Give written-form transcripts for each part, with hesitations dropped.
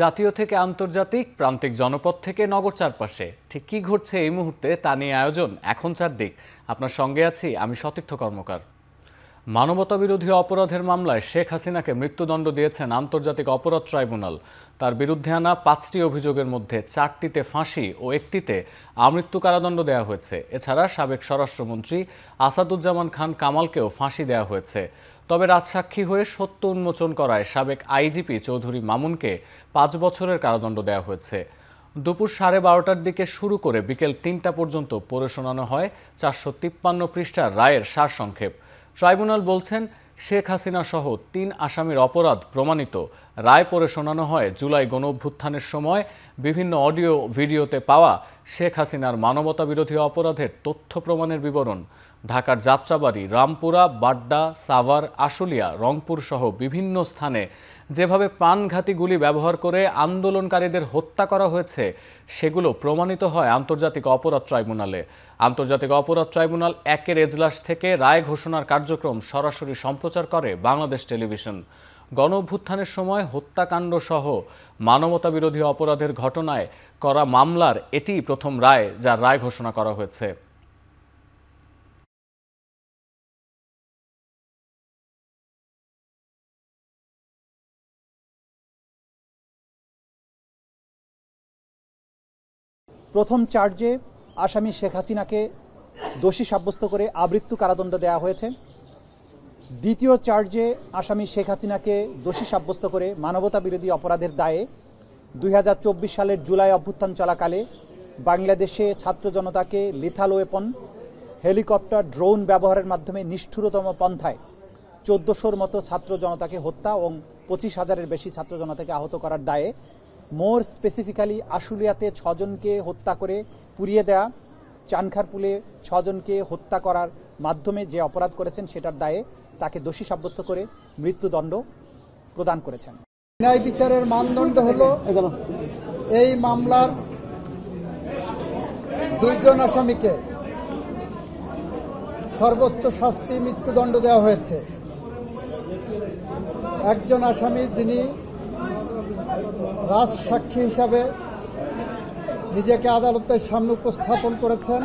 জাতীয় থেকে আন্তর্জাতিক, প্রান্তিক জনপদ থেকে নগর চারপাশে ঠিক কী ঘটছে এই মুহূর্তে তা নিয়ে আয়োজন এখন চারদিক। আপনার সঙ্গে আছি আমি সতীর্থ কর্মকার। মানবতাবিরোধী অপরাধের মামলায় শেখ হাসিনাকে মৃত্যুদণ্ড দিয়েছেন আন্তর্জাতিক অপরাধ ট্রাইব্যুনাল। তার বিরুদ্ধে আনা ৫টি অভিযোগের মধ্যে ৪টিতে ফাঁসি ও ১টিতে আমৃত্যু কারাদণ্ড দেওয়া হয়েছে। এছাড়া সাবেক স্বরাষ্ট্রমন্ত্রী আসাদুজ্জামান খান কামালকেও ফাঁসি দেওয়া হয়েছে। তবে রাজসাক্ষী হয়ে সত্য উন্মোচন করায় সাবেক আইজিপি চৌধুরী মামুনকে ৫ বছরের কারাদণ্ড দেওয়া হয়েছে। দুপুর 12:30টার দিকে শুরু করে বিকেল ৩টা পর্যন্ত পড়ে শোনানো হয় ৪৫৩ পৃষ্ঠার রায়ের সারসংক্ষেপ। ট্রাইব্যুনাল বলছেন, শেখ হাসিনা সহ ৩ আসামির অপরাধ প্রমাণিত। রায় পড়ে শোনানো হয় জুলাই গণঅভ্যুত্থানের সময় বিভিন্ন অডিও ভিডিওতে পাওয়া শেখ হাসিনার মানবতাবিরোধী অপরাধের তথ্য প্রমাণের বিবরণ। ঢাকার যাত্রাবাড়ি, রামপুরা, বাড্ডা, সাভার, আশুলিয়া, রংপুর সহ বিভিন্ন স্থানে যেভাবে প্রাণঘাতী গুলি ব্যবহার করে আন্দোলনকারীদের হত্যা করা হয়েছে সেগুলো প্রমাণিত হয় আন্তর্জাতিক অপরাধ ট্রাইব্যুনালে। আন্তর্জাতিক অপরাধ ট্রাইব্যুনাল ১-এর এজলাস থেকে রায় ঘোষণার কার্যক্রম সরাসরি সম্প্রচার করে বাংলাদেশ টেলিভিশন। গণঅভ্যুত্থানের সময় হত্যাকাণ্ড সহ মানবতাবিরোধী অপরাধের ঘটনায় করা মামলার এটিই প্রথম রায় যার রায় ঘোষণা করা হয়েছে। প্রথম চার্জে আসামি শেখ হাসিনাকে দোষী সাব্যস্ত করে আমৃত্যু কারাদণ্ড দেওয়া হয়েছে। দ্বিতীয় চার্জে আসামি শেখ হাসিনাকে দোষী সাব্যস্ত করে মানবতা বিরোধী অপরাধের দায়ে ২০২৪ সালের জুলাই অভ্যুত্থান চলাকালে বাংলাদেশে ছাত্র জনতাকে লিথাল ওয়েপন, হেলিকপ্টার, ড্রোন ব্যবহারের মাধ্যমে নিষ্ঠুরতম পন্থায় ১৪০০-র মতো ছাত্র জনতাকে হত্যা এবং ২৫,০০০-এর বেশি ছাত্র জনতাকে আহত করার দায়ে, মোর স্পেসিফিক্যালি আশুলিয়াতে ৬ জনকে হত্যা করে পুড়িয়ে দেয়া, চানখারপুলে ৬ জনকে হত্যা করার মাধ্যমে যে অপরাধ করেছেন সেটার দায়ে তাকে দোষী সাব্যস্ত করে মৃত্যুদণ্ড প্রদান করেছেন। ন্যায় বিচারের মানদণ্ড হলো এই মামলার ২ জন আসামিকে সর্বোচ্চ শাস্তি মৃত্যুদণ্ড দেওয়া হয়েছে। একজন আসামি যিনি রাজসাক্ষী হিসাবে নিজেকে আদালতের সামনে উপস্থাপন করেছেন,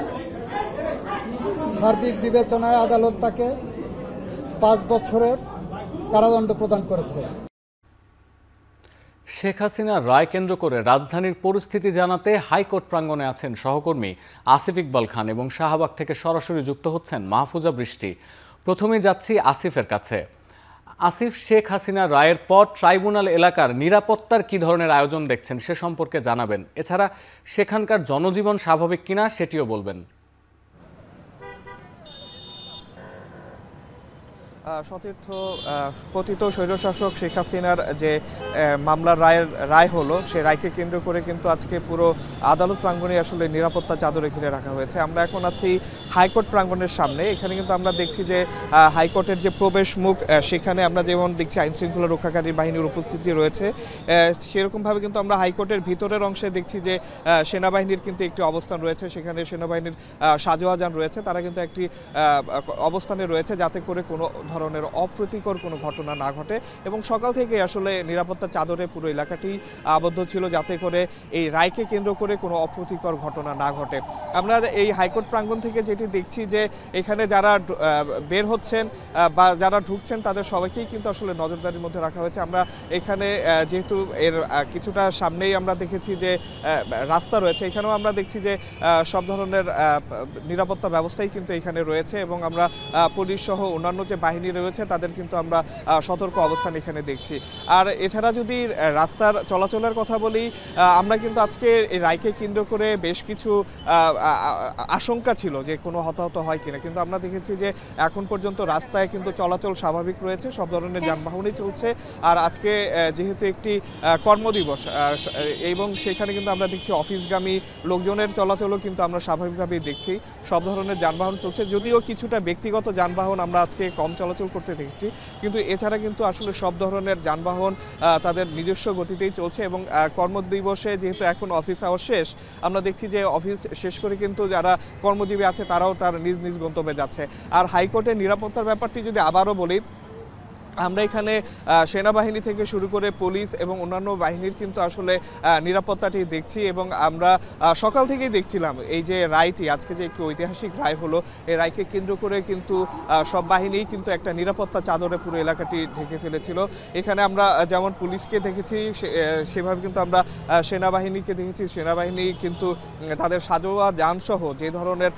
সার্বিক বিবেচনায় আদালত তাকে ৫ বছরের কারাদণ্ড প্রদান করেছে। শেখ হাসিনার রায় কেন্দ্র করে রাজধানীর পরিস্থিতি জানাতে হাইকোর্ট প্রাঙ্গণে আছেন সহকর্মী আসিফ ইকবাল খান এবং শাহবাগ থেকে সরাসরি যুক্ত হচ্ছেন মাহফুজা বৃষ্টি। প্রথমেই যাচ্ছি আসিফের কাছে। আসিফ, শেখ হাসিনার রায়ের পর ট্রাইব্যুনাল এলাকার নিরাপত্তার কী ধরনের আয়োজন দেখছেন সে সম্পর্কে জানাবেন। এছাড়া সেখানকার জনজীবন স্বাভাবিক কিনা সেটিও বলবেন। সতীর্থ, পতিত স্বৈরশাসক শেখ হাসিনার যে মামলার রায় হলো, সেই রায়কে কেন্দ্র করে কিন্তু আজকে পুরো আদালত প্রাঙ্গণে আসলে নিরাপত্তা চাদরে ঘিরে রাখা হয়েছে। আমরা এখন আছি হাইকোর্ট প্রাঙ্গণের সামনে। এখানে কিন্তু আমরা দেখছি যে হাইকোর্টের যে প্রবেশ মুখ, সেখানে আমরা যেমন দেখছি আইনশৃঙ্খলা রক্ষাকারী বাহিনীর উপস্থিতি রয়েছে, সেরকমভাবে কিন্তু আমরা হাইকোর্টের ভিতরের অংশে দেখছি যে সেনাবাহিনীর কিন্তু একটি অবস্থান রয়েছে। সেখানে সেনাবাহিনীর সাজোয়াজান রয়েছে, তারা কিন্তু একটি অবস্থানে রয়েছে যাতে করে কোনো ধরনের অপ্রীতিকর কোনো ঘটনা না ঘটে। এবং সকাল থেকে আসলে নিরাপত্তার চাদরে পুরো এলাকাটি আবদ্ধ ছিল যাতে করে এই রায়কে কেন্দ্র করে কোনো অপ্রীতিকর ঘটনা না ঘটে। আমরা এই হাইকোর্ট প্রাঙ্গণ থেকে যেটি দেখছি যে এখানে যারা বের হচ্ছেন বা যারা ঢুকছেন তাদের সবাইকেই কিন্তু আসলে নজরদারির মধ্যে রাখা হয়েছে। আমরা এখানে যেহেতু এর কিছুটা সামনেই আমরা দেখেছি যে রাস্তা রয়েছে, এখানেও আমরা দেখছি যে সব ধরনের নিরাপত্তা ব্যবস্থাই কিন্তু এখানে রয়েছে এবং আমরা পুলিশ সহ অন্যান্য যে বাহিনী রয়েছে তাদের কিন্তু আমরা সতর্ক অবস্থান এখানে দেখছি। আর এছাড়া যদি রাস্তার চলাচলের কথা বলি, আমরা কিন্তু আজকে এই রায়কে কেন্দ্র করে বেশ কিছু আশঙ্কা ছিল যে কোনো হতাহত হয় কিনা, কিন্তু আমরা দেখেছি যে এখন পর্যন্ত রাস্তায় কিন্তু চলাচল স্বাভাবিক রয়েছে, সব ধরনের যানবাহনই চলছে। আর আজকে যেহেতু একটি কর্মদিবস এবং সেখানে কিন্তু আমরা দেখছি অফিসগামী লোকজনের চলাচলও কিন্তু আমরা স্বাভাবিকভাবেই দেখছি, সব ধরনের যানবাহন চলছে। যদিও কিছুটা ব্যক্তিগত যানবাহন আমরা আজকে কম চলাচল করতে দেখছি, কিন্তু এছাড়া কিন্তু আসলে সব ধরনের যানবাহন তাদের নিজস্ব গতিতেই চলছে। এবং কর্মদিবসে যেহেতু এখন অফিস আওয়ার শেষ, আমরা দেখছি যে অফিস শেষ করে কিন্তু যারা কর্মজীবী আছে তারাও তার নিজ নিজ গন্তব্যে যাচ্ছে। আর হাইকোর্টের নিরাপত্তার ব্যাপারটি যদি আবারও বলি, আমরা এখানে সেনাবাহিনী থেকে শুরু করে পুলিশ এবং অন্যান্য বাহিনীর কিন্তু আসলে নিরাপত্তাটি দেখছি এবং আমরা সকাল থেকেই দেখছিলাম এই যে রায়টি আজকে যে একটি ঐতিহাসিক রায় হলো, এই রায়কে কেন্দ্র করে কিন্তু সব বাহিনীই কিন্তু একটা নিরাপত্তা চাদরে পুরো এলাকাটি ঢেকে ফেলেছিল। এখানে আমরা যেমন পুলিশকে দেখেছি সেভাবে কিন্তু আমরা সেনাবাহিনীকে দেখেছি। সেনাবাহিনী কিন্তু তাদের সাজোয়া যানসহ যে ধরনের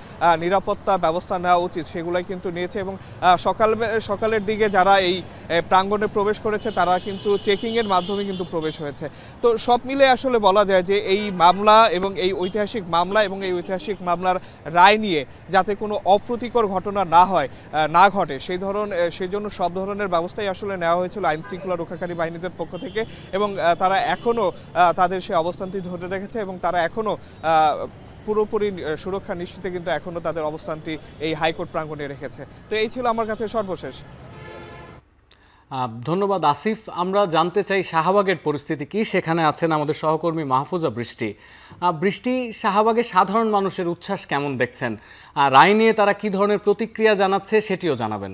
নিরাপত্তা ব্যবস্থা নেওয়া উচিত সেগুলোই কিন্তু নিয়েছে এবং সকালের দিকে যারা এই প্রাঙ্গণে প্রবেশ করেছে তারা কিন্তু চেকিংয়ের মাধ্যমে কিন্তু প্রবেশ হয়েছে। তো সব মিলে আসলে বলা যায় যে এই মামলা এবং এই ঐতিহাসিক মামলার রায় নিয়ে যাতে কোনো অপ্রীতিকর ঘটনা না ঘটে সেই জন্য সব ধরনের ব্যবস্থাই আসলে নেওয়া হয়েছিল আইন শৃঙ্খলা রক্ষাকারী বাহিনীদের পক্ষ থেকে এবং তারা এখনও তাদের সেই অবস্থানটি ধরে রেখেছে এবং তারা এখনও পুরোপুরি সুরক্ষা নিশ্চিতে কিন্তু এখনও তাদের অবস্থানটি এই হাইকোর্ট প্রাঙ্গণে রেখেছে। তো এই ছিল আমার কাছে সর্বশেষ। ধন্যবাদ আসিফ। আমরা জানতে চাই শাহবাগের পরিস্থিতি কি, সেখানে আছেন আমাদের সহকর্মী মাহফুজা বৃষ্টি। বৃষ্টি, শাহবাগে সাধারণ মানুষের উচ্ছ্বাস কেমন দেখছেন? রায় নিয়ে তারা কি ধরনের প্রতিক্রিয়া জানাচ্ছে সেটিও জানাবেন।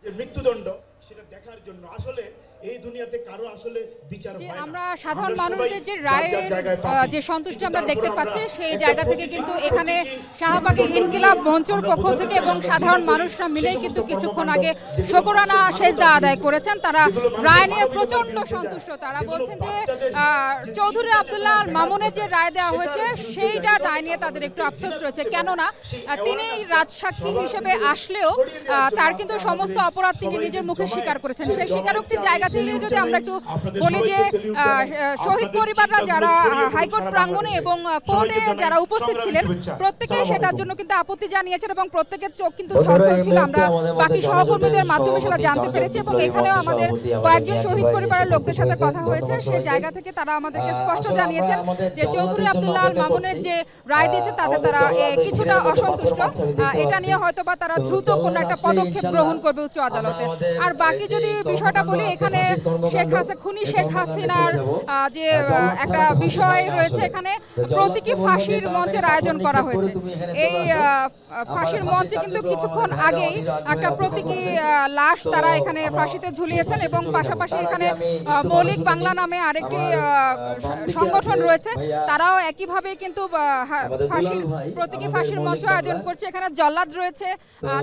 মৃত্যুদণ্ড সেটা দেখার জন্য আসলে এই দুনিয়াতে কারো আসলে বিচার হয় না। আমরা সাধারণ মানুষদের যে রায়ের যে সন্তুষ্টি আমরা দেখতে পাচ্ছি সেই জায়গা থেকে কিন্তু এখানে শাহবাগে ইনকিলাব মঞ্চের পক্ষ থেকে এবং সাধারণ মানুষরা মিলেই কিন্তু কিছুক্ষণ আগে শুকরানা সেজদা আদায় করেছেন। তারা রায় নিয়ে প্রচন্ড সন্তুষ্ট। তারা বলছেন যে চৌধুরী আব্দুল্লাহ আল মামুনের যে রায় দেওয়া হয়েছে সেইটা রায় নিয়ে তাদের একটু আফসোস রয়েছে, কেননা তিনি রাজসাক্ষী হিসেবে আসলেও তার কিন্তু সমস্ত অপরাধ তিনি নিজের মুখে স্বীকার করেছেন। সেই স্বীকারোক্তির জায়গা যদি আমরা একটু বলি যে শহীদ পরিবাররা যারা হাইকোর্ট প্রাঙ্গণে এবং কোর্টে যারা উপস্থিত ছিলেন প্রত্যেকে সেটার জন্য কিন্তু আপত্তি জানিয়েছেন এবং প্রত্যেকের চোখ কিন্তু ঝলঝল ছিল। আমরা বাকি সহকর্মীদের মাধ্যমে সেটা জানতে পেরেছি এবং এখানেও আমাদের কয়েকজন শহীদ পরিবারের লোকদের সাথে কথা হয়েছে। সেই জায়গা থেকে তারা আমাদেরকে স্পষ্ট জানিয়েছেন যে চৌধুরী আব্দুল্লাহ আল মামুনের যে রায় দিয়েছে তাতে তারা কিছুটা অসন্তুষ্ট। এটা নিয়ে হয়তোবা তারা দ্রুত কোনো একটা পদক্ষেপ গ্রহণ করবে উচ্চ আদালতে। আর বাকি যদি বিষয়টা বলি, এখানে খুনি শেখ হাসিনার যে একটা বিষয় রয়েছে, এখানে প্রতীকী ফাঁসির মঞ্চের আয়োজন করা হয়েছে। এই ফাঁসির মঞ্চে কিন্তু কিছুক্ষণ আগেই একটা প্রতীকী লাশ তারা এখানে ফাঁসিতে ঝুলিয়েছেন এবং পাশাপাশি এখানে মৌলিক বাংলা নামে আরেকটি সংগঠন রয়েছে, তারাও একইভাবে কিন্তু প্রতীকী ফাঁসির মঞ্চ আয়োজন করছে। এখানে জল্লাদ রয়েছে,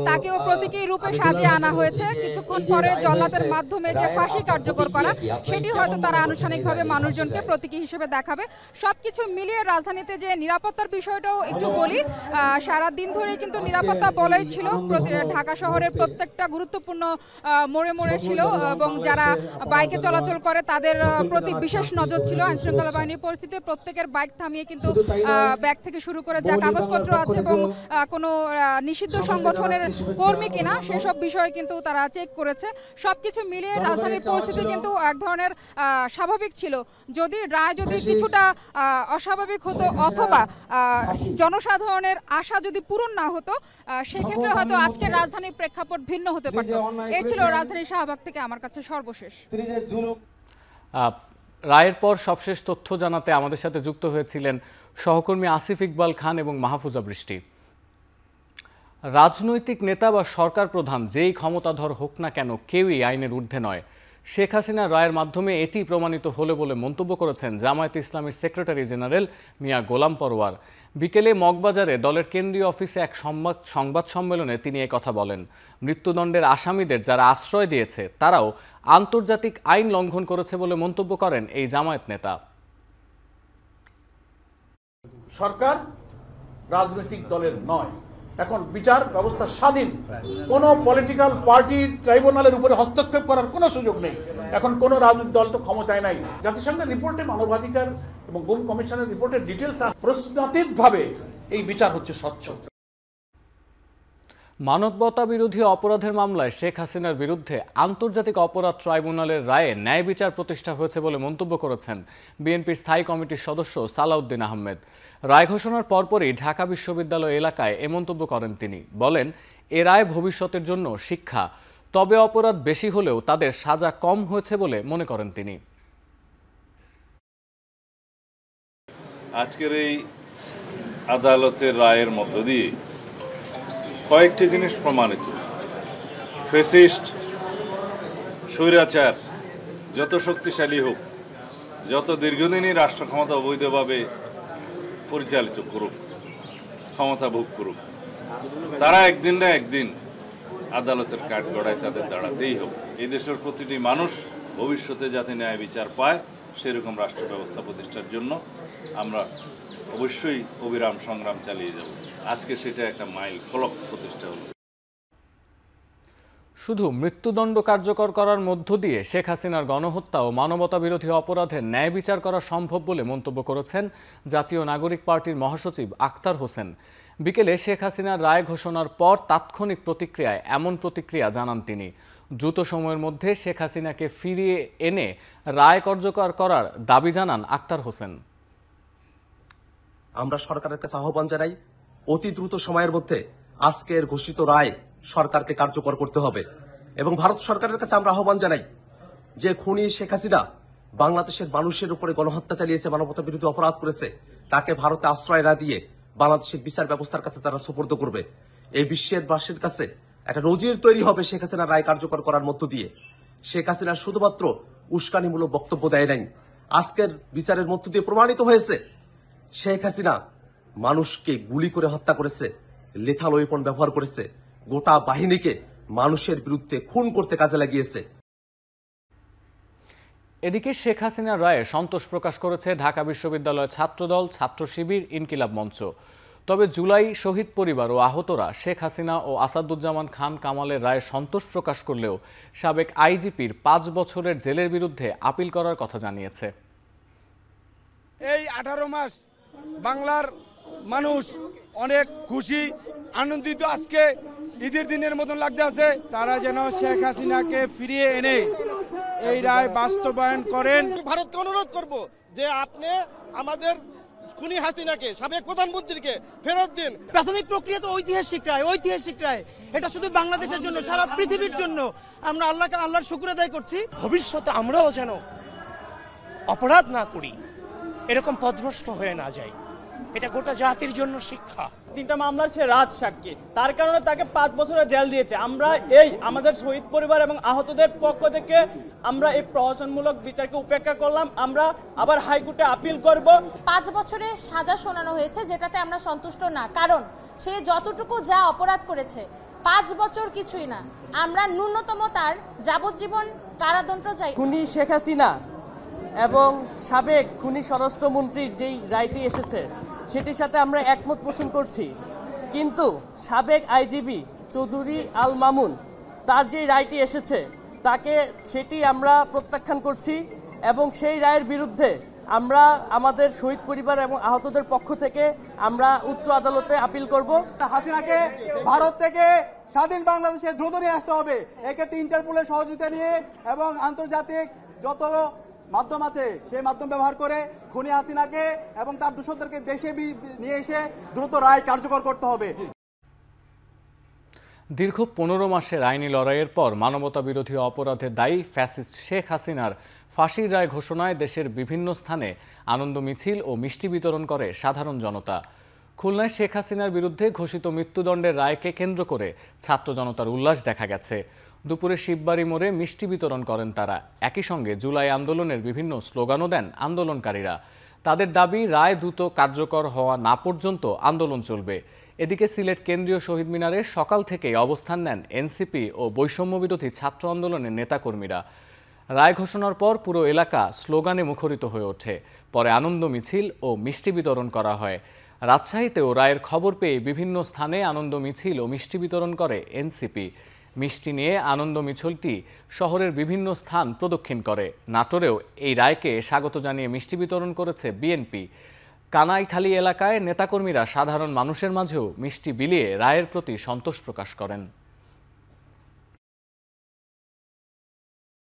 তাকেও প্রতীকী রূপে সাজিয়ে আনা হয়েছে। কিছুক্ষণ পরে জল্লাদের মাধ্যমে যে ফাঁসি কার্যকর করা সেটি হয়তো তারা আনুষ্ঠানিকভাবে মানুষজনকে প্রতীকী হিসেবে দেখাবে। সবকিছু মিলিয়ে রাজধানীতে যে নিরাপত্তার বিষয়টাও একটু বলি, সারা দিন ধরে কিন্তু নিরাপত্তা বলয় ছিল। ঢাকা শহরের প্রত্যেকটা গুরুত্বপূর্ণ মোড়ে মোড়ে ছিল এবং যারা বাইকে চলাচল করে তাদের প্রতি বিশেষ নজর ছিল। আইনশৃঙ্খলা বাহিনীর পরিস্থিতি প্রত্যেকের বাইক থামিয়ে কিন্তু ব্যাগ থেকে শুরু করে যা কাগজপত্র আছে এবং কোনো নিষিদ্ধ সংগঠনের কর্মী কিনা সেসব বিষয়ে কিন্তু তারা চেক করেছে। সবকিছু মিলিয়ে রাজধানীর পরিস্থিতি কিন্তু এক ধরনের স্বাভাবিক ছিল। যদি রায় কিছুটা অস্বাভাবিক হতো অথবা জনসাধারণের আশা যদি পূরণ না হতো সেক্ষেত্রে হয়তো আজকের রাজধানীর প্রেক্ষাপট ভিন্ন হতে পারত। এই ছিল রাজধানী শাহবাগ থেকে আমার কাছে সর্বশেষ। রায়ের পর সবশেষ তথ্য জানাতে আমাদের সাথে যুক্ত হয়েছিলেন সহকর্মী আসিফ ইকবাল খান এবং মাহফুজা বৃষ্টি। রাজনৈতিক নেতা বা সরকার প্রধান যেই ক্ষমতাধর হোক না কেন কেউই আইনের ঊর্ধ্বে নয়। শেখ হাসিনার রায়ের মাধ্যমে এটি প্রমাণিত হলো বলে মন্তব্য করেছেন জামায়াতে ইসলামীর সেক্রেটারি জেনারেল মিয়া গোলাম পরোয়ার। বিকেলে মগবাজারে দলের কেন্দ্রীয় অফিসে এক সংবাদ সম্মেলনে তিনি কথা বলেন। মৃত্যুদণ্ডের আসামিদের যারা আশ্রয় দিয়েছে তারাও আন্তর্জাতিক আইন লঙ্ঘন করেছে বলে মন্তব্য করেন এই জামায়াত নেতা। সরকার রাজনৈতিক দলের নয়, এখন বিচার ব্যবস্থা স্বাধীন। কোন পলিটিক্যাল পার্টি ট্রাইব্যুনালের উপরে হস্তক্ষেপ করার কোনো সুযোগ নেই। এখন কোন রাজনৈতিক দল তো ক্ষমতায় নাই। জাতিসংঘের রিপোর্টে মানবাধিকার এবং গুম কমিশনের রিপোর্টের ডিটেলস প্রশ্নাতীতভাবে এই বিচার হচ্ছে স্বচ্ছ। মানবতা বিরোধী অপরাধের মামলায় শেখ হাসিনার বিরুদ্ধে আন্তর্জাতিক অপরাধ ট্রাইব্যুনালের রায়ে ন্যায় বিচার প্রতিষ্ঠা হয়েছে বলে মন্তব্য করেছেন বিএনপির স্থায়ী কমিটির সদস্য সালাউদ্দিন আহমেদ। রায় ঘোষণার পরপরই ঢাকা বিশ্ববিদ্যালয় এলাকায় এ মন্তব্য করেন তিনি। বলেন, এ রায় ভবিষ্যতের জন্য শিক্ষা, তবে অপরাধ বেশি হলেও তাদের সাজা কম হয়েছে বলে মনে করেন তিনি। আজকের এই আদালতের রায়ের মধ্য দিয়ে কয়েকটি জিনিস প্রমাণিত। ফ্যাসিস্ট স্বৈরাচার যত শক্তিশালী হোক, যত দীর্ঘদিনই রাষ্ট্র ক্ষমতা অবৈধভাবে পরিচালিত করুক, ক্ষমতা ভোগ করুক, তারা একদিন না একদিন আদালতের কাঠগড়ায় তাদের দাঁড়াতেই হবে। এই দেশের প্রতিটি মানুষ ভবিষ্যতে যাতে ন্যায় বিচার পায় সেরকম রাষ্ট্র ব্যবস্থা প্রতিষ্ঠার জন্য আমরা অবশ্যই অবিরাম সংগ্রাম চালিয়ে যাব। আজকে সেটা একটা মাইল ফলক প্রতিষ্ঠা হলো। শুধু মৃত্যুদণ্ড কার্যকর করার মধ্য দিয়ে শেখ হাসিনার গণহত্যা ও মানবতাবিরোধী অপরাধের ন্যায় বিচার করা সম্ভব বলে মন্তব্য করেছেন জাতীয় নাগরিক পার্টির মহাসচিব আক্তার হোসেন। বিকেলে শেখ হাসিনার রায় ঘোষণার পর তাৎক্ষণিক প্রতিক্রিয়ায় এমন প্রতিক্রিয়া জানান তিনি। দ্রুত সময়ের মধ্যে শেখ হাসিনাকে ফিরিয়ে এনে রায় কার্যকর করার দাবি জানান আক্তার হোসেন। আমরা সরকারের কাছে আহ্বান জানাই, অতি দ্রুত সময়ের মধ্যে আজকের ঘোষিত রায় সরকারকে কার্যকর করতে হবে এবং ভারত সরকারের কাছে আমরা আহ্বান জানাই যে খুনি শেখ হাসিনা বাংলাদেশের মানুষের উপরে গণহত্যা চালিয়েছে, মানবতা বিরোধী অপরাধ করেছে, তাকে ভারতে আশ্রয় না দিয়ে বাংলাদেশের বিচার ব্যবস্থার কাছে তারা সুপর্দ করবে। এই বিশ্বের বাসীর কাছে একটা নজির তৈরি হবে শেখ হাসিনার রায় কার্যকর করার মধ্য দিয়ে। শেখ হাসিনা শুধুমাত্র উস্কানিমূলক বক্তব্য দেয় নাই, আজকের বিচারের মধ্য দিয়ে প্রমাণিত হয়েছে শেখ হাসিনা মানুষকে গুলি করে হত্যা করেছে, লেথাল ওয়েপন ব্যবহার করেছে, গোটা বাহিনীকে মানুষের বিরুদ্ধে খুন করতে কাজে লাগিয়েছে। এদিকে শেখ হাসিনার রায়ে সন্তোষ প্রকাশ করেছে ঢাকা বিশ্ববিদ্যালয় ছাত্রদল, ছাত্র শিবির, ইনকিলাব মঞ্চ। তবে জুলাই শহীদ পরিবার ও আহতরা শেখ হাসিনা ও আসাদুজ্জামান খান কামালের রায়ে সন্তোষ প্রকাশ করলেও সাবেক আইজিপির 5 বছরের জেলের বিরুদ্ধে আপিল করার কথা জানিয়েছে। এই 18 মাস বাংলার মানুষ অনেক খুশি, আনন্দিত। আজকে ঈদের দিনের মতন লাগতে আছে। তারা যেন শেখ হাসিনাকে ফিরিয়ে এনে এই রায় বাস্তবায়ন করেন। ভারতকে অনুরোধ করব যে আপনি আমাদের খুনি হাসিনাকে, সাবেক প্রধানমন্ত্রীকে ফেরত দিন। প্রাথমিক প্রক্রিয়া তো ঐতিহাসিক রায়। এটা শুধু বাংলাদেশের জন্য, সারা পৃথিবীর জন্য। আমরা আল্লাহর শুকর আদায় করছি। ভবিষ্যতে আমরাও যেন অপরাধ না করি, এরকম পথভ্রষ্ট হয়ে না যাই, এটা গোটা জাতির জন্য শিক্ষা। 3টা মামলার সে রাজ সাক্ষী, তার কারণে তাকে 5 বছরের জেল দিয়েছে। আমরা আমাদের শহীদ পরিবার এবং আহতদের পক্ষ থেকে আমরা এই প্রহসনমূলক বিচারকে উপেক্ষা করলাম। আমরা আবার হাইকোর্টে আপিল করব। 5 বছরের সাজা শোনানো হয়েছে, যেটাতে আমরা সন্তুষ্ট না, কারণ সে যতটুকু যা অপরাধ করেছে 5 বছর কিছুই না। আমরা ন্যূনতম তার যাবজ্জীবন কারাদণ্ড চাই। খুনি শেখ হাসিনা এবং সাবেক খুনি স্বরাষ্ট্রমন্ত্রীর যেই রায়টি এসেছে সেটির সাথে আমরা একমত পোষণ করছি, কিন্তু সাবেক আইজিপি চৌধুরী আল মামুন তার যে রায়টি এসেছে সেটি আমরা প্রত্যাখ্যান করছি এবং সেই রায়ের বিরুদ্ধে আমরা আমাদের শহীদ পরিবার এবং আহতদের পক্ষ থেকে আমরা উচ্চ আদালতে আপিল করব। হাসিনাকে ভারত থেকে স্বাধীন বাংলাদেশে দ্রুত নিয়ে আসতে হবে। এক্ষেত্রে ইন্টারপোলের সহযোগিতা নিয়ে এবং আন্তর্জাতিক যত মাধ্যম আছে সেই মাধ্যম ব্যবহার করে খুনি হাসিনাকে এবং তার দোষরদেরকে দেশে নিয়ে এসে দ্রুত রায় কার্যকর করতে হবে। দীর্ঘ 15 মাসের আইনি লড়াইয়ের পর মানবতা বিরোধী অপরাধে দায়ী ফ্যাসিস্ট শেখ হাসিনার ফাঁসির রায় ঘোষণায় দেশের বিভিন্ন স্থানে আনন্দ মিছিল ও মিষ্টি বিতরণ করে সাধারণ জনতা। খুলনায় শেখ হাসিনার বিরুদ্ধে ঘোষিত মৃত্যুদণ্ডের রায়কে কেন্দ্র করে ছাত্র জনতার উল্লাস দেখা গেছে। দুপুরে শিববাড়ি মোড়ে মিষ্টি বিতরণ করেন তারা। একই সঙ্গে জুলাই আন্দোলনের বিভিন্ন স্লোগানও দেন আন্দোলনকারীরা। তাদের দাবি রায় দ্রুত কার্যকর হওয়া না পর্যন্ত আন্দোলন চলবে। এদিকে সিলেট কেন্দ্রীয় শহীদ মিনারে সকাল থেকেই অবস্থান নেন এনসিপি ও বৈষম্য বিরোধী ছাত্র আন্দোলনের নেতাকর্মীরা। রায় ঘোষণার পর পুরো এলাকা স্লোগানে মুখরিত হয়ে ওঠে। পরে আনন্দ মিছিল ও মিষ্টি বিতরণ করা হয়। রাজশাহীতেও রায়ের খবর পেয়ে বিভিন্ন স্থানে আনন্দ মিছিল ও মিষ্টি বিতরণ করে এনসিপি। মিষ্টি নিয়ে আনন্দ মিছিলটি শহরের বিভিন্ন স্থান প্রদক্ষিণ করে। নাটোরেও এই রায়কে স্বাগত জানিয়ে মিষ্টি বিতরণ করেছে বিএনপি। কানাইখালী এলাকায় নেতাকর্মীরা সাধারণ মানুষের মাঝেও মিষ্টি বিলিয়ে রায়ের প্রতি সন্তোষ প্রকাশ করেন।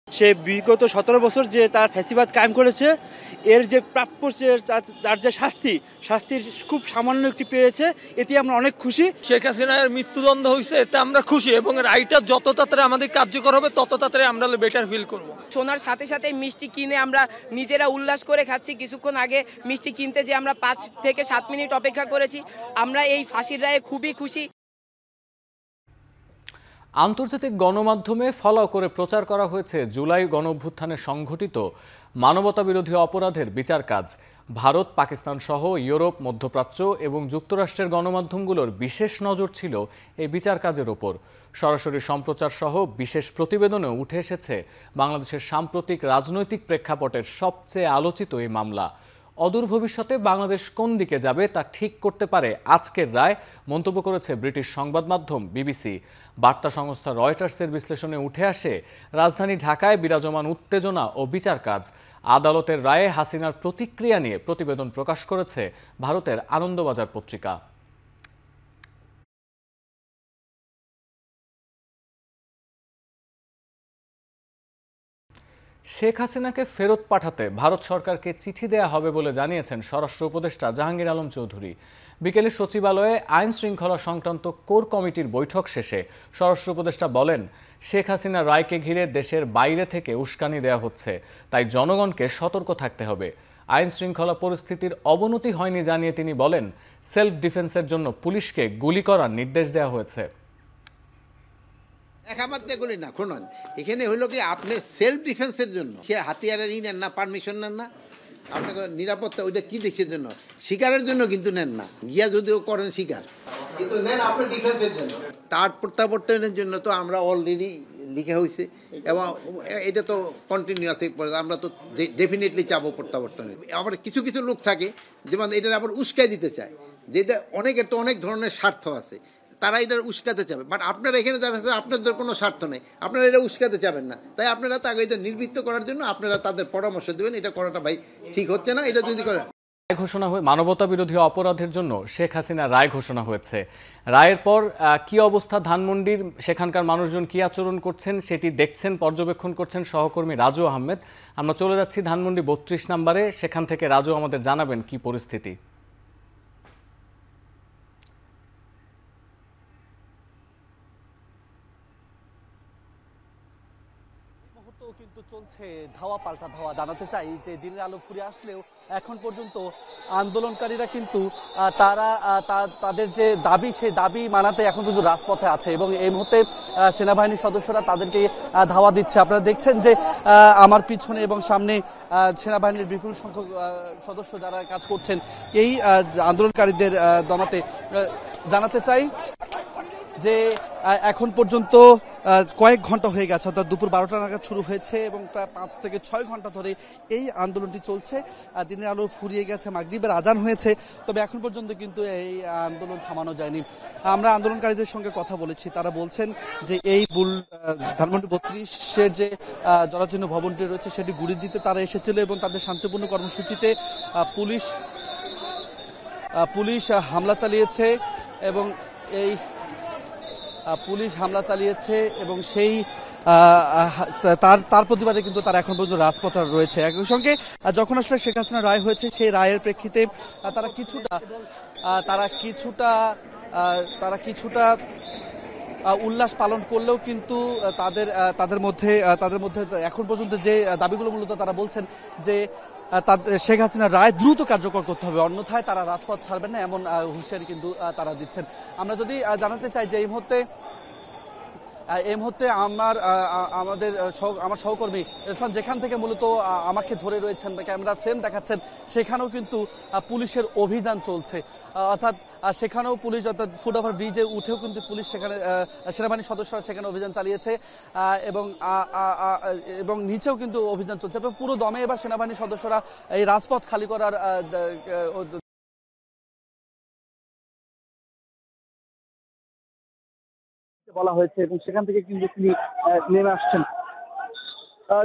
সে বিগত 17 বছর যে তার ফ্যাসিবাদ কায়েম করেছে, এর যে প্রাপ্য তার যে শাস্তির খুব সামান্য একটি পেয়েছে, এতে আমরা অনেক খুশি। শেখ হাসিনার মৃত্যুদণ্ড হয়েছে, এতে আমরা খুশি এবং রায়টা যত তাড়াতাড়ি আমাদের কার্যকর হবে তত তাড়াতাড়ি আমরা বেটার ফিল করব। শোনার সাথে সাথে মিষ্টি কিনে আমরা নিজেরা উল্লাস করে খাচ্ছি। কিছুক্ষণ আগে মিষ্টি কিনতে যে আমরা 5 থেকে 7 মিনিট অপেক্ষা করেছি। আমরা এই ফাঁসির রায়ে খুবই খুশি। আন্তর্জাতিক গণমাধ্যমে ফলো করে প্রচার করা হয়েছে জুলাই গণঅভ্যুত্থানে সংঘটিত মানবতাবিরোধী অপরাধের বিচার কাজ। ভারত, পাকিস্তান সহ ইউরোপ, মধ্যপ্রাচ্য এবং যুক্তরাষ্ট্রের গণমাধ্যমগুলোর বিশেষ নজর ছিল এই বিচার কাজের ওপর। সরাসরি সম্প্রচার সহ বিশেষ প্রতিবেদনে উঠে এসেছে বাংলাদেশের সাম্প্রতিক রাজনৈতিক প্রেক্ষাপটের সবচেয়ে আলোচিত এই মামলা। অদূর ভবিষ্যতে বাংলাদেশ কোন দিকে যাবে তা ঠিক করতে পারে আজকের রায়, মন্তব্য করেছে ব্রিটিশ সংবাদ মাধ্যম বিবিসি। বার্তা সংস্থা রয়টার্সের বিশ্লেষণে উঠে আসে রাজধানী ঢাকায় বিরাজমান উত্তেজনা ও বিচার কাজ। আদালতের রায়ে হাসিনার প্রতিক্রিয়া নিয়ে প্রতিবেদন প্রকাশ করেছে ভারতের আনন্দবাজার পত্রিকা। শেখ হাসিনাকে ফেরত পাঠাতে ভারত সরকারকে চিঠি দেয়া হবে বলে জানিয়েছেন স্বরাষ্ট্র উপদেষ্টা জাহাঙ্গীর আলম চৌধুরী। বিকেলে সচিবালয়ে আইন শৃঙ্খলা সংক্রান্ত কোর কমিটির বৈঠক শেষে স্বরাষ্ট্র উপদেষ্টা বলেন, শেখ হাসিনার রায়কে ঘিরে দেশের বাইরে থেকে উস্কানি দেওয়া হচ্ছে, তাই জনগণকে সতর্ক থাকতে হবে। আইন শৃঙ্খলা পরিস্থিতির অবনতি হয়নি জানিয়ে তিনি বলেন, সেলফ ডিফেন্সের জন্য পুলিশকে গুলি করার নির্দেশ দেওয়া হয়েছে। এগুলি না শুনুন, এখানে হলো কি আপনি সেলফ ডিফেন্সের জন্য সে হাতিয়ারের নেন না, পারমিশন নেন না, আপনাকে নিরাপত্তা ওইটা কি দেশের জন্য, শিকারের জন্য কিন্তু নেন না, গিয়া যদিও করেন শিকার, কিন্তু নেন আপনার ডিফেন্সের জন্য। তার প্রত্যাবর্তনের জন্য তো আমরা অলরেডি লিখে হয়েছে এবং এটা তো কন্টিনিউয়াস, আমরা তো ডেফিনেটলি চাবো প্রত্যাবর্তনে। আবার কিছু কিছু লোক থাকে যেমন এটার আবার উস্কাই দিতে চায়, যেটা অনেকের তো অনেক ধরনের স্বার্থ আছে, তারা এটার উস্কাতে চাবে। বাট আপনারা এখানে যারা আছে আপনাদের কোনো স্বার্থ নেই, আপনারা এটা উস্কাতে চাবেন না, তাই আপনারা তাকে এটা নির্বৃত্ত করার জন্য আপনারা তাদের পরামর্শ দেবেন, এটা করাটা ভাই ঠিক হচ্ছে না, এটা যদি করেন। রায় ঘোষণা হয়ে মানবতা বিরোধী অপরাধের জন্য শেখ হাসিনা রায় ঘোষণা হয়েছে। রায়ের পর কি অবস্থা ধানমন্ডির, সেখানকার মানুষজন কি আচরণ করছেন সেটি দেখছেন, পর্যবেক্ষণ করছেন সহকর্মী রাজু আহমেদ। আমরা চলে যাচ্ছি ধানমন্ডি 32 নম্বরে, সেখান থেকে রাজু আমাদের জানাবেন কি পরিস্থিতি। কিন্তু চলছে ধাওয়া পাল্টা ধাওয়া। জানাতে চাই যে দিনের আলো ফুরে আসলেও এখন পর্যন্ত আন্দোলনকারীরা কিন্তু তারা তাদের যে দাবি, সেই দাবি মানাতে এখন পর্যন্ত রাজপথে আছে এবং এই মুহূর্তে সেনাবাহিনীর সদস্যরা তাদেরকে ধাওয়া দিচ্ছে। আপনারা দেখছেন যে আমার পিছনে এবং সামনে সেনাবাহিনীর বিপুল সংখ্যক সদস্য যারা কাজ করছেন এই আন্দোলনকারীদের দমাতে। জানাতে চাই যে এখন পর্যন্ত কয়েক ঘন্টা হয়ে গেছে, অর্থাৎ দুপুর 12টা নাগাদ শুরু হয়েছে এবং প্রায় 5 থেকে 6 ঘন্টা ধরে এই আন্দোলনটি চলছে। দিনের আলো ফুরিয়ে গেছে, মাগরিবের আজান হয়েছে, তবে এখন পর্যন্ত কিন্তু এই আন্দোলন থামানো যায়নি। আমরা আন্দোলনকারীদের সঙ্গে কথা বলেছি, তারা বলছেন যে এই ধানমন্ডি 32-এর যে জরাজীর্ণ ভবনটি রয়েছে সেটি গুড়ি দিতে তারা এসেছিল এবং তাদের শান্তিপূর্ণ কর্মসূচিতে পুলিশ হামলা চালিয়েছে এবং সেই তার প্রতিবাদে কিন্তু তারা এখন পর্যন্ত রাজপথে রয়েছে। একই সঙ্গে যখন আসলে শেখ হাসিনার রায় হয়েছে সেই রায়ের প্রেক্ষিতে তারা কিছুটা উল্লাস পালন করলেও কিন্তু তাদের মধ্যে এখন পর্যন্ত যে দাবিগুলো মূলত তারা বলছেন যে শেখ হাসিনার রায় দ্রুত কার্যকর করতে হবে, অন্যথায় তারা রাজপথ ছাড়বেন না, এমন হুঁশিয়ারি কিন্তু তারা দিচ্ছেন। আমরা যদি জানাতে চাই যে এই মুহূর্তে আমার সহকর্মী ইরফান যেখান থেকে মূলত আমাকে ধরে রয়েছেন বা ক্যামেরার ফ্রেম দেখাচ্ছেন, সেখানেও কিন্তু পুলিশের অভিযান চলছে, অর্থাৎ সেখানেও পুলিশ, অর্থাৎ ফুটওভার ব্রিজে উঠেও কিন্তু পুলিশ সেখানে সেনাবাহিনীর সদস্যরা সেখানে অভিযান চালিয়েছে এবং নিচেও কিন্তু অভিযান চলছে এবং পুরো দমে এবার সেনাবাহিনীর সদস্যরা এই রাজপথ খালি করার বলা হয়েছে এবং সেখান থেকে কিন্তু তিনি নেমে আসছেন।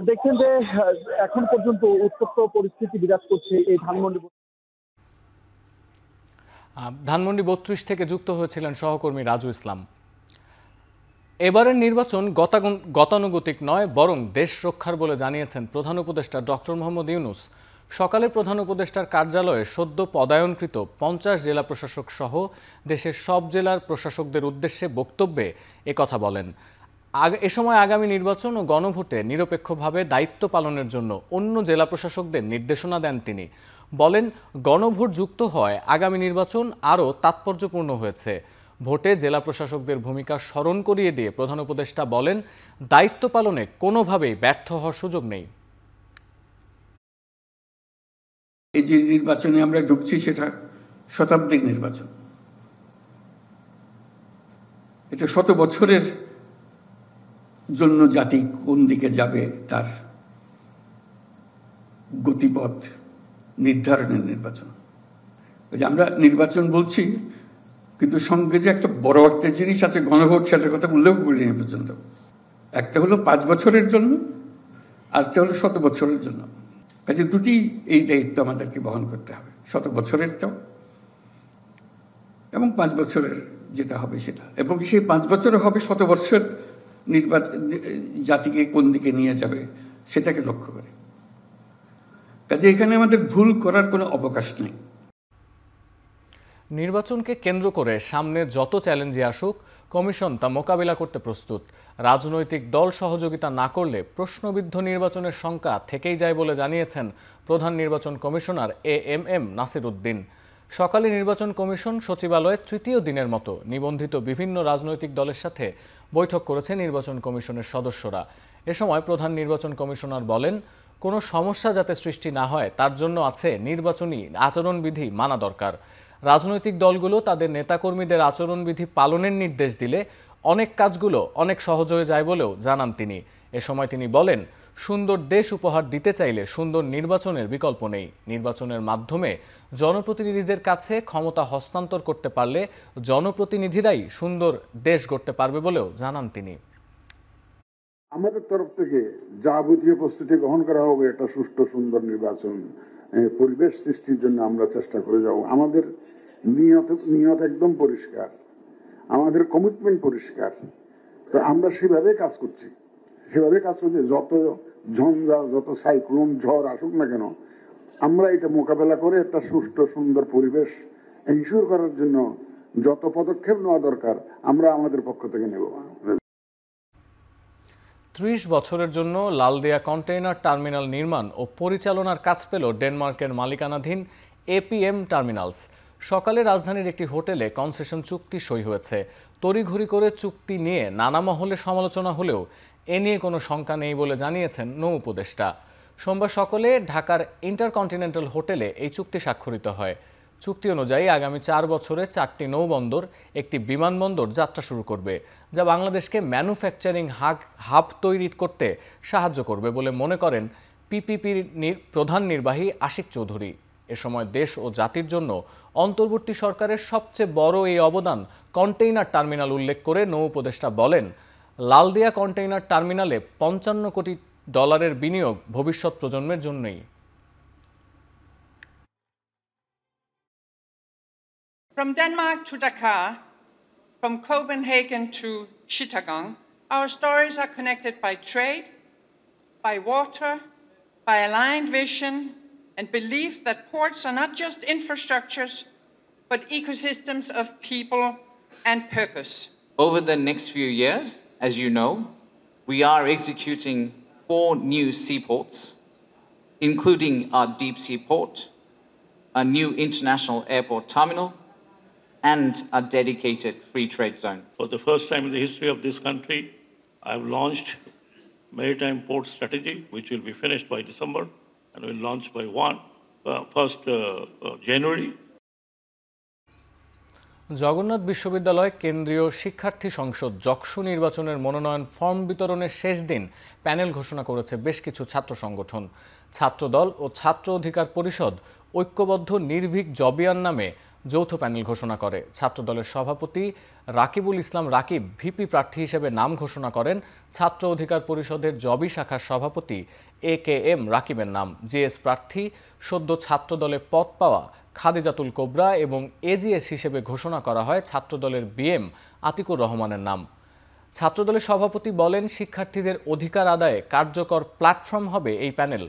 দেখছেন যে এখন পর্যন্ত উত্তপ্ত পরিস্থিতি বিরাজ করছে এই ধানমন্ডি 32 থেকে যুক্ত হয়েছিলেন সহকর্মী রাজু ইসলাম। এবারের নির্বাচন গতানুগতিক নয়, বরং দেশ রক্ষার বলে জানিয়েছেন প্রধান উপদেষ্টা ডক্টর মোহাম্মদ ইউনূস। সকালে প্রধান উপদেষ্টার কার্যালয়ে সদ্য পদায়নকৃত 50 জেলা প্রশাসক সহ দেশের সব জেলার প্রশাসকদের উদ্দেশ্যে বক্তব্যে একথা বলেন। এ সময় আগামী নির্বাচন ও গণভোটে নিরপেক্ষভাবে দায়িত্ব পালনের জন্য অন্য জেলা প্রশাসকদের নির্দেশনা দেন তিনি। বলেন, গণভোট যুক্ত হয় আগামী নির্বাচন আরও তাৎপর্যপূর্ণ হয়েছে। ভোটে জেলা প্রশাসকদের ভূমিকা স্মরণ করিয়ে দিয়ে প্রধান উপদেষ্টা বলেন, দায়িত্ব পালনে কোনোভাবেই ব্যর্থ হওয়ার সুযোগ নেই। এই যে নির্বাচনে আমরা ঢুকছি সেটা শতাব্দীর নির্বাচন, এটা 100 বছরের জন্য জাতি কোন দিকে যাবে তার গতিপথ নির্ধারণের নির্বাচন। আমরা নির্বাচন বলছি, কিন্তু সঙ্গে যে একটা বড় একটা জিনিস আছে গণভোট, সেটার কথা উল্লেখ করিনি পর্যন্ত। একটা হলো 5 বছরের জন্য, আরেকটা হলো 100 বছরের জন্য। কাজে দুটি এই দায়িত্ব আমাদেরকে বহন করতে হবে, 100 বছরেরটাও এবং 5 বছরের যেটা হবে সেটা। এবং সেই 5 বছরে হবে 100 বছর নির্বাচন জাতিকে কোন দিকে নিয়ে যাবে সেটাকে লক্ষ্য করে। কাজে এখানে আমাদের ভুল করার কোনো অবকাশ নেই। নির্বাচনকে কেন্দ্র করে সামনে যত চ্যালেঞ্জই আসুক, কমিশন তা মোকাবিলা করতে প্রস্তুত। রাজনৈতিক দল সহযোগিতা না করলে প্রশ্নবিদ্ধ নির্বাচনের শঙ্কা থেকেই যায় বলে জানিয়েছেন প্রধান নির্বাচন কমিশনার AMM নাসির উদ্দিন। সকালে নির্বাচন কমিশন সচিবালয়ে তৃতীয় দিনের মতো নিবন্ধিত বিভিন্ন রাজনৈতিক দলের সাথে বৈঠক করেছে নির্বাচন কমিশনের সদস্যরা। এ সময় প্রধান নির্বাচন কমিশনার বলেন, কোনো সমস্যা যাতে সৃষ্টি না হয় তার জন্য আছে নির্বাচনী আচরণবিধি মানা দরকার। রাজনৈতিক দলগুলো তাদের নেতাকর্মীদের আচরণবিধি পালনের নির্দেশ দিলে অনেক কাজগুলো অনেক সহজ হয়ে যায় বলেও জানান তিনি। এ সময় তিনি বলেন, সুন্দর দেশ উপহার দিতে চাইলে সুন্দর নির্বাচনের বিকল্প নেই। নির্বাচনের মাধ্যমে জনপ্রতিনিধিদের কাছে ক্ষমতা হস্তান্তর করতে পারলে জনপ্রতিনিধিরাই সুন্দর দেশ গড়তে পারবে বলেও জানান তিনি। আমাদের তরফ থেকে যাবতীয় প্রস্তুতি গ্রহণ করা হবে একটা সুষ্ঠু সুন্দর নির্বাচন পরিবেশ সৃষ্টির জন্য আমরা চেষ্টা করে যাব। আমাদের নিয়ত একদম পরিষ্কার, আমাদের কমিটমেন্ট পরিষ্কার। তো আমরা সেভাবে কাজ করছি, যত ঝঞ্ঝা যত সাইক্লোন ঝড় আসুক না কেন, আমরা এটা মোকাবেলা করে একটা সুষ্ঠু সুন্দর পরিবেশ এনশিওর করার জন্য যত পদক্ষেপ নেওয়া দরকার আমরা আমাদের পক্ষ থেকে নেব। 30 বছরের জন্য লালদিয়া কন্টেইনার টার্মিনাল নির্মাণ ও পরিচালনার কাজ পেল ডেনমার্কের মালিকানাধীন APM টার্মিনালস। সকালে রাজধানীর একটি হোটেলে কনসেশন চুক্তি সই হয়েছে। তড়িঘড়ি করে চুক্তি নিয়ে নানা মহলে সমালোচনা হলেও এ নিয়ে কোনো শঙ্কা নেই বলে জানিয়েছেন নৌ উপদেষ্টা। সোমবার সকালে ঢাকার ইন্টারকন্টিনেন্টাল হোটেলে এই চুক্তি স্বাক্ষরিত হয়। চুক্তি অনুযায়ী আগামী 4 বছরে 4টি নৌবন্দর, একটি বিমানবন্দর যাত্রা শুরু করবে, যা বাংলাদেশকে ম্যানুফ্যাকচারিং হাব তৈরি করতে সাহায্য করবে বলে মনে করেন পিপিপির প্রধান নির্বাহী আশিক চৌধুরী। এ সময় দেশ ও জাতির জন্য অন্তর্বর্তী সরকারের সবচেয়ে বড় এই অবদান কন্টেইনার টার্মিনাল উল্লেখ করে নৌ উপদেষ্টা বলেন, লালদিয়া কন্টেইনার টার্মিনালে $55 কোটি বিনিয়োগ ভবিষ্যৎ প্রজন্মের জন্যই। From Denmark to Dakar, from Copenhagen to Chittagong, our stories are connected by trade, by water, by aligned vision, and belief that ports are not just infrastructures, but ecosystems of people and purpose. Over the next few years, as you know, we are executing 4 new seaports, including our deep sea port, a new international airport terminal, and a dedicated free trade zone. For the first time in the history of this country, I've launched maritime port strategy, which will be finished by December and will launch by 1st January. Jagannath বিশ্ববিদ্যালয় কেন্দ্রীয় শিক্ষার্থী সংসদ জকসু নির্বাচনের মনোনয়ন form বিতরণের শেষ দিন panel ঘোষণা করেছে বেশ কিছু ছাত্র সংগঠন। ছাত্রদল ও ছাত্র অধিকার পরিষদ ঐক্যবদ্ধ নির্ভীক জবিয়ান নামে যৌথ প্যানেল ঘোষণা করে। ছাত্রদলের সভাপতি রাকিবুল ইসলাম রাকিব ভিপি প্রার্থী হিসেবে নাম ঘোষণা করেন। ছাত্র অধিকার পরিষদের জবি শাখার সভাপতি AKM রাকিবের নাম। জিএস প্রার্থী সদ্য ছাত্রদলে পদ পাওয়া খাদিজাতুল কোবরা এবং AGS হিসেবে ঘোষণা করা হয় ছাত্রদলের BM আতিকুর রহমানের নাম। ছাত্রদলের সভাপতি বলেন, শিক্ষার্থীদের অধিকার আদায়ে কার্যকর প্ল্যাটফর্ম হবে এই প্যানেল।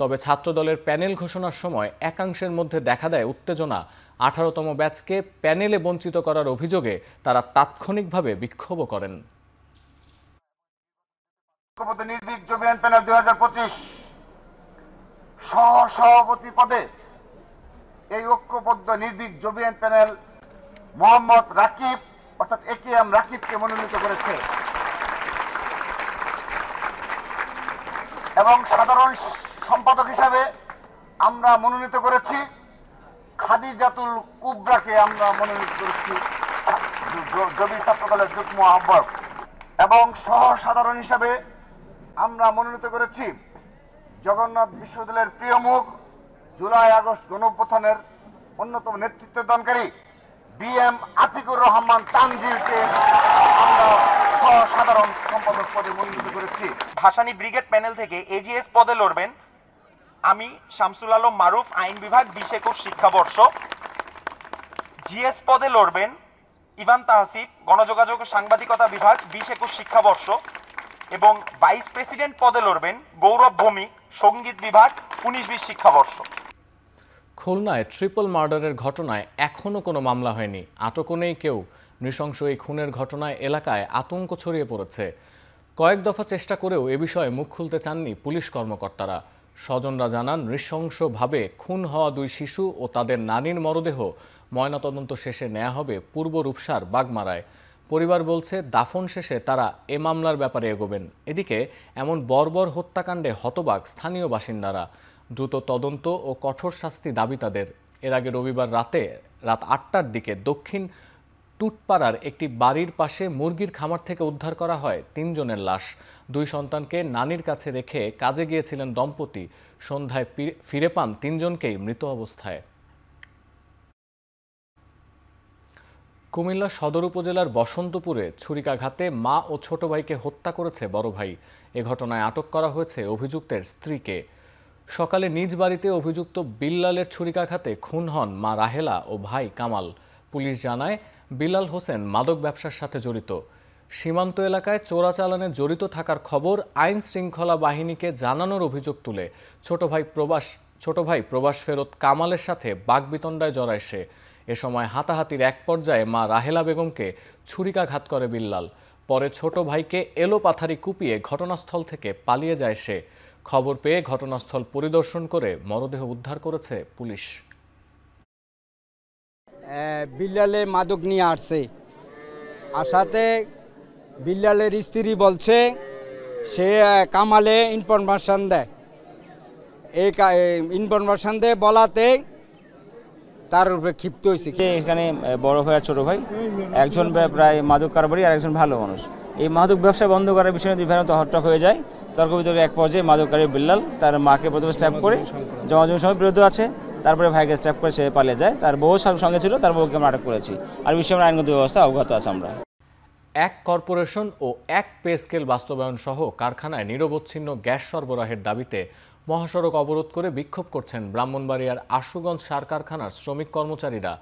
তবে ছাত্রদলের প্যানেল ঘোষণার সময় একাংশের মধ্যে দেখা দেয় উত্তেজনা। 18তম ব্যাচকে প্যানেলে বঞ্চিত করার অভিযোগে তারা তাৎক্ষণিকভাবে বিক্ষোভ করেন। নির্ভীক জবিয়ান প্যানেল 2025 সহ-সভাপতি পদে এই ঐক্যবদ্ধ নির্ভীক জবিয়ান প্যানেল মোহাম্মদ রাকিব অর্থাৎ AKM রাকিবকে মনোনীত করেছে এবং সাধারণ সম্পাদক হিসাবে আমরা মনোনীত করেছি খাদিজাতুল কুবরাকে আমরা মনোনীত করেছি জবি ছাত্রদলের যুগ্ম আহ্বায়ক এবং সহ সাধারণ হিসাবে আমরা মনোনীত করেছি জগন্নাথ বিশ্ববিদ্যালয়ের প্রিয় মুখ জুলাই আগস্ট গণঅভ্যুত্থানের অন্যতম নেতৃত্বদানকারী BM আতিকুর রহমান তানজিলকে আমরা সহ সাধারণ সম্পাদক পদে মনোনীত করেছি। ভাসানী ব্রিগেড প্যানেল থেকে AGS পদে লড়বেন আমি শামসুল আলম মারুফ, আইন বিভাগ 20-21 শিক্ষাবর্ষ। GS পদে লড়বেন ইভান তাহসিফ, গণযোগাযোগ ও সাংবাদিকতা বিভাগ 20-21 শিক্ষাবর্ষ এবং ভাইস প্রেসিডেন্ট পদে লড়বেন গৌরব ভৌমিক, সঙ্গীত বিভাগ 19-20 শিক্ষাবর্ষ। খুলনায় ট্রিপল মার্ডারের ঘটনায় এখনও কোনো মামলা হয়নি, আটকও নেই কেউ। নৃশংস এই খুনের ঘটনায় এলাকায় আতঙ্ক ছড়িয়ে পড়েছে। কয়েক দফা চেষ্টা করেও এ বিষয়ে মুখ খুলতে চাননি পুলিশ কর্মকর্তারা। স্বজনরা জানান নৃশংসভাবে খুন হওয়া 2 শিশু ও তাদের নানির মরদেহ ময়নাতদন্ত শেষে নেওয়া হবে পূর্ব রূপসার বাগমারায়। পরিবার বলছে দাফন শেষে তারা এ মামলার ব্যাপারে এগোবেন। এদিকে এমন বর্বর হত্যাকাণ্ডে হতবাক স্থানীয় বাসিন্দারা। দ্রুত তদন্ত ও কঠোর শাস্তি দাবি তাদের। এর আগে রবিবার রাত 8টার দিকে দক্ষিণ টুটপাড়ার একটি বাড়ির পাশে মুরগির খামার থেকে উদ্ধার করা হয় 3 জনের লাশ। 2 সন্তানকে নানির কাছে রেখে কাজে গিয়েছিলেন দম্পতি। সন্ধ্যায় ফিরে পান 3 জনকেই মৃত অবস্থায়। কুমিল্লা সদর উপজেলার বসন্তপুরে ছুরিকাঘাতে মা ও ছোট ভাইকে হত্যা করেছে বড় ভাই। এ ঘটনায় আটক করা হয়েছে অভিযুক্তের স্ত্রীকে। সকালে নিজ বাড়িতে অভিযুক্ত বিল্লালের ছুরিকাঘাতে খুন হন মা রাহেলা ও ভাই কামাল। পুলিশ জানায় বিল্লাল হোসেন মাদক ব্যবসার সাথে জড়িত। সীমান্ত এলাকায় চোরাচালানে জড়িত থাকার খবর আইন শৃঙ্খলা বাহিনীকে জানানোর অভিযোগ তুলে ছোট ভাই প্রবাস ফেরত কামালের সাথে বাগবিতণ্ডায় জড়ায় সে। এ সময় হাতাহাতির এক পর্যায়ে মা রাহেলা বেগমকে ছুরিকাঘাত করে বিল্লাল। পরে ছোট ভাইকে এলোপাথারি কুপিয়ে ঘটনাস্থল থেকে পালিয়ে যায় সে। খবর পেয়ে ঘটনাস্থল পরিদর্শন করে মরদেহ উদ্ধার করেছে পুলিশ। বিল্লালে মাদক নিয়ে আসছে, আসাতে বিল্লালের স্ত্রী বলছে সে কামালে ইনফরমেশন দেয়। এই ইনফরমেশন দেয় বলাতে তার উপরে ক্ষিপ্ত হয়েছে। এখানে বড় ভাই আর ছোট ভাই, একজন প্রায় মাদক কারবারি আর একজন ভালো মানুষ। এই মাদক ব্যবসা বন্ধ করার বিষয়ে বিভিন্ন হট্টক হয়ে যায়। তর্ক বিতর্কে এক পর্যায়ে মাদককারী বিল্লাল তার মাকে প্রথমে স্ট্যাপ করে, জমাজমের সময় বিরোধ আছে, তারপরে ভাইকে স্ট্যাপ করে সে পালিয়ে যায়। তার বউ সঙ্গে ছিল, তার বউকে আমরা আটক করেছি। আর বিষয়ে আমরা আইনগত ব্যবস্থা অবগত আছে। আমরা এক কর্পোরেশন ও এক পে স্কেল বাস্তবায়ন সহ কারখানায় নিরবচ্ছিন্ন গ্যাস সরবরাহের দাবিতে মহাসড়ক অবরোধ করে বিক্ষোভ করছেন ব্রাহ্মণবাড়িয়ার আশুগঞ্জ সার কারখানার শ্রমিক কর্মচারীরা।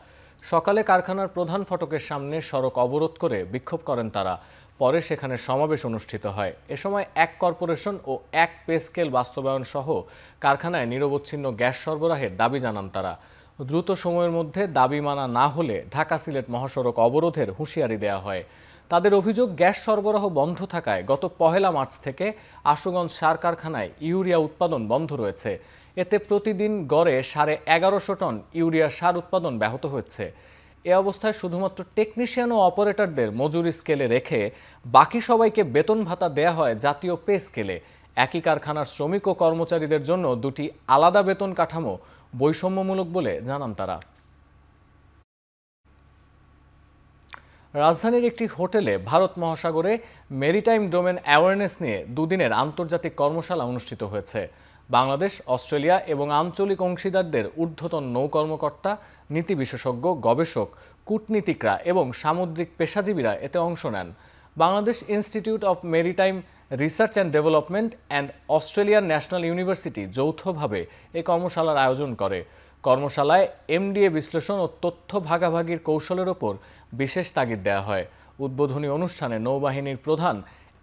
সকালে কারখানার প্রধান ফটকের সামনে সড়ক অবরোধ করে বিক্ষোভ করেন তারা। পরে সেখানে সমাবেশ অনুষ্ঠিত হয়। এ সময় এক কর্পোরেশন ও এক পে স্কেল বাস্তবায়ন সহ কারখানায় নিরবচ্ছিন্ন গ্যাস সরবরাহের দাবি জানান তারা। দ্রুত সময়ের মধ্যে দাবি মানা না হলে ঢাকা সিলেট মহাসড়ক অবরোধের হুঁশিয়ারি দেওয়া হয়। তাদের অভিযোগ, গ্যাস সরবরাহ বন্ধ থাকায় গত 1 মার্চ থেকে আশুগঞ্জ সার কারখানায় ইউরিয়া উৎপাদন বন্ধ রয়েছে। এতে প্রতিদিন গড়ে 1150 টন ইউরিয়া সার উৎপাদন ব্যাহত হচ্ছে। এ অবস্থায় শুধুমাত্র টেকনিশিয়ান ও অপারেটরদের মজুরি স্কেলে রেখে বাকি সবাইকে বেতন ভাতা দেয়া হয় জাতীয় পে স্কেলে। একই কারখানার শ্রমিক ও কর্মচারীদের জন্য 2টি আলাদা বেতন কাঠামো বৈষম্যমূলক বলে জানান তারা। রাজধানীর একটি হোটেলে ভারত মহাসাগরে মেরিটাইম ডোমেন অ্যাওয়ারনেস নিয়ে 2 দিনের আন্তর্জাতিক কর্মশালা অনুষ্ঠিত হয়েছে। বাংলাদেশ, অস্ট্রেলিয়া এবং আঞ্চলিক অংশীদারদের ঊর্ধ্বতন নৌ কর্মকর্তা, নীতি বিশেষজ্ঞ, গবেষক, কূটনীতিকরা এবং সামুদ্রিক পেশাজীবীরা এতে অংশ নেন। Bangladesh institute of maritime research and development and Australian national university যৌথভাবে এই কর্মশালার আয়োজন করে। কর্মশালায় এমডিএ বিশ্লেষণ ও তথ্য ভাগাভাগির কৌশলের ওপর বিশেষ তাগিদ দেওয়া হয়। উদ্বোধনী অনুষ্ঠানে নৌবাহিনীর প্রধান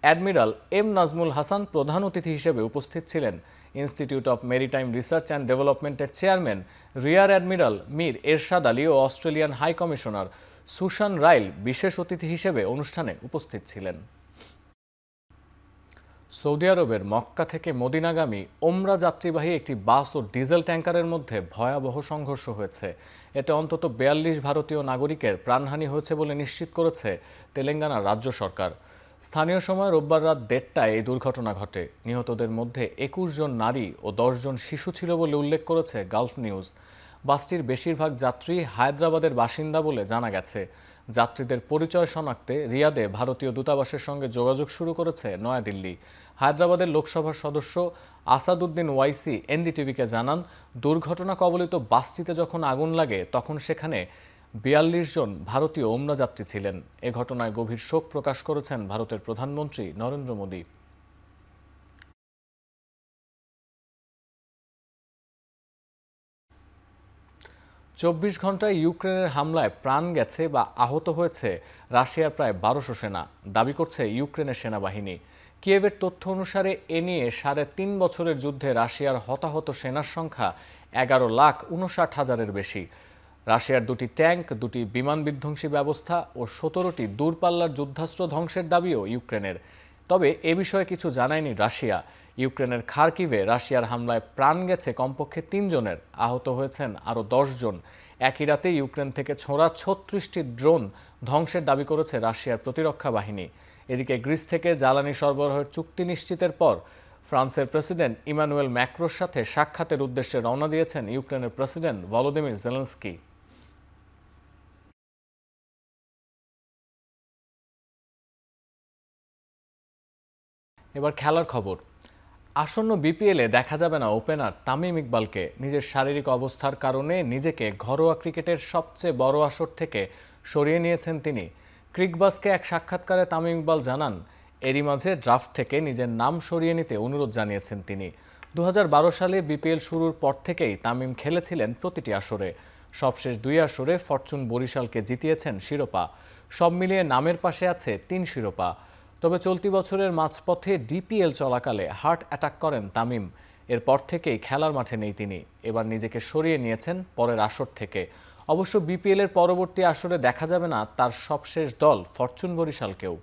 অ্যাডমিরাল এম নাজমুল হাসান প্রধান অতিথি হিসেবে উপস্থিত ছিলেন। Institute of maritime research and ডেভেলপমেন্টের চেয়ারম্যান রিয়ার অ্যাডমিরাল মীর এরশাদ আলী ও অস্ট্রেলিয়ান হাই কমিশনার সুশান রাইল বিশেষ অতিথি হিসেবে অনুষ্ঠানে উপস্থিত ছিলেন। সৌদি আরবের মক্কা থেকে মদিনাগামী ওমরা যাত্রীবাহী একটি বাস ও ডিজেল ট্যাঙ্কারের মধ্যে ভয়াবহ সংঘর্ষ হয়েছে। এতে অন্তত ৪২ ভারতীয় নাগরিকের প্রাণহানি হয়েছে বলে নিশ্চিত করেছে তেলেঙ্গানার রাজ্য সরকার। স্থানীয় সময় রোববার রাত ১:৩০টায় এই দুর্ঘটনা ঘটে। নিহতদের মধ্যে ২১ জন নারী ও ১০ জন শিশু ছিল বলে উল্লেখ করেছে গালফ নিউজ। বাসটির বেশিরভাগ যাত্রী হায়দ্রাবাদের বাসিন্দা বলে জানা গেছে। যাত্রীদের পরিচয় শনাক্তে রিয়াদে ভারতীয় দূতাবাসের সঙ্গে যোগাযোগ শুরু করেছে নয়াদিল্লি। হায়দ্রাবাদের লোকসভার সদস্য আসাদুদ্দিন ওয়াইসি এনডিটিভিকে জানান, দুর্ঘটনা কবলিত বাসটিতে যখন আগুন লাগে তখন সেখানে ৪২ জন ভারতীয় ওমরা যাত্রী ছিলেন। এ ঘটনায় গভীর শোক প্রকাশ করেছেন ভারতের প্রধানমন্ত্রী নরেন্দ্র মোদী। চব্বিশ ঘন্টায় ইউক্রেনের হামলায় প্রাণ গেছে বা আহত হয়েছে রাশিয়ার প্রায় ১২০০ সেনা, দাবি করছে ইউক্রেনের সেনাবাহিনী। কিয়েভের তথ্য অনুসারে এ নিয়ে ৩.৫ বছরের যুদ্ধে রাশিয়ার হতাহত সেনার সংখ্যা ১১,৫৯,০০০-এর বেশি। রাশিয়ার ২টি ট্যাঙ্ক, ২টি বিমান বিধ্বংসী ব্যবস্থা ও ১৭টি দূরপাল্লার যুদ্ধাস্ত্র ধ্বংসের দাবিও ইউক্রেনের। তবে এ বিষয়ে কিছু জানায়নি রাশিয়া। ইউক্রেনের খার্কিভে রাশিয়ার হামলায় প্রাণ গেছে কমপক্ষে ৩ জনের, আহত হয়েছেন আরও ১০ জন। একই রাতে ইউক্রেন থেকে ছোড়া ৩৬টি ড্রোন ধ্বংসের দাবি করেছে রাশিয়ার প্রতিরক্ষা বাহিনী। এদিকে গ্রিস থেকে জ্বালানি সরবরাহের চুক্তি নিশ্চিতের পর ফ্রান্সের প্রেসিডেন্ট ইমানুয়েল ম্যাক্রোর সাথে সাক্ষাতের উদ্দেশ্যে রওনা দিয়েছেন ইউক্রেনের প্রেসিডেন্ট ভলোদিমির জেলেনস্কি। এবার খেলার খবর। আসন্ন বিপিএলে দেখা যাবে না ওপেনার তামিম ইকবালকে। নিজের শারীরিক অবস্থার কারণে নিজেকে ঘরোয়া ক্রিকেটের সবচেয়ে বড় আসর থেকে সরিয়ে নিয়েছেন তিনি। ক্রিকবাসকে এক সাক্ষাৎকারে তামিম ইকবাল জানান, এরই মাঝে ড্রাফট থেকে নিজের নাম সরিয়ে নিতে অনুরোধ জানিয়েছেন তিনি। ২০১২ সালে বিপিএল শুরুর পর থেকেই তামিম খেলেছিলেন প্রতিটি আসরে। সবশেষ ২ আসরে ফরচুন বরিশালকে জিতিয়েছেন শিরোপা। সব মিলিয়ে নামের পাশে আছে ৩ শিরোপা। তবে চলতি বছরের মাঝপথে ডিপিএল চলাকালে হার্ট অ্যাটাক করেন তামিম। এরপর থেকেই খেলার মাঠে নেই তিনি। এবার নিজেকে সরিয়ে নিয়েছেন পরের আসর থেকে। অবশ্য বিপিএলের পরবর্তী আসরে দেখা যাবে না তার সবশেষ দল ফরচুন বরিশালকেও।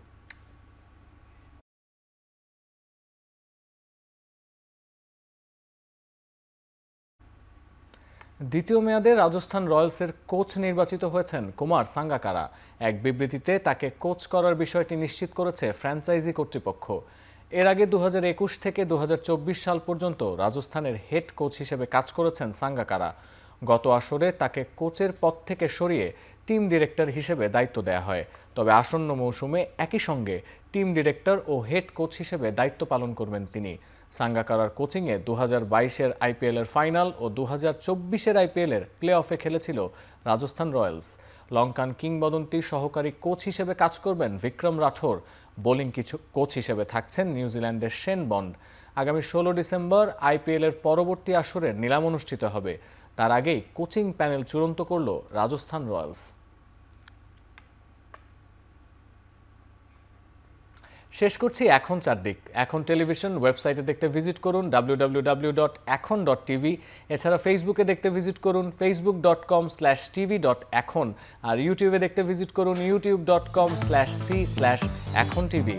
দ্বিতীয় মেয়াদে রাজস্থান রয়্যালসের কোচ নির্বাচিত হয়েছেন কুমার সাঙ্গাকারা। এক বিবৃতিতে তাকে কোচ করার বিষয়টি নিশ্চিত করেছে ফ্র্যাঞ্চাইজি কর্তৃপক্ষ। এর আগে ২০২১ থেকে ২০২৪ সাল পর্যন্ত রাজস্থানের হেড কোচ হিসেবে কাজ করেছেন সাঙ্গাকারা। গত আসরে তাকে কোচের পদ থেকে সরিয়ে টিম ডিরেক্টর হিসেবে দায়িত্ব দেওয়া হয়। তবে আসন্ন মৌসুমে একই সঙ্গে টিম ডিরেক্টর ও হেড কোচ হিসেবে দায়িত্ব পালন করবেন তিনি। সাঙ্গাকারার কোচিংয়ে ২০২২-এর আইপিএলের ফাইনাল ও ২০২৪-এর আইপিএলের প্লে অফে খেলেছিল রাজস্থান রয়্যালস। লঙ্কান কিংবদন্তি সহকারী কোচ হিসেবে কাজ করবেন বিক্রম রাঠোর। বোলিং কোচ হিসেবে থাকছেন নিউজিল্যান্ডের শেন বন্ড। আগামী ১৬ ডিসেম্বর আইপিএলের পরবর্তী আসরের নিলাম অনুষ্ঠিত হবে। তার আগেই কোচিং প্যানেল চূড়ান্ত করল রাজস্থান রয়্যালস। শেষ করছি এখন চারদিক। এখন টেলিভিশন ওয়েবসাইটে দেখতে ভিজিট করুন www.ekhon.tv। এছাড়া ফেসবুকে দেখতে ভিজিট করুন facebook.com/tv.ekhon আর ইউটিউবে দেখতে ভিজিট করুন youtube.com/c/ekhon tv।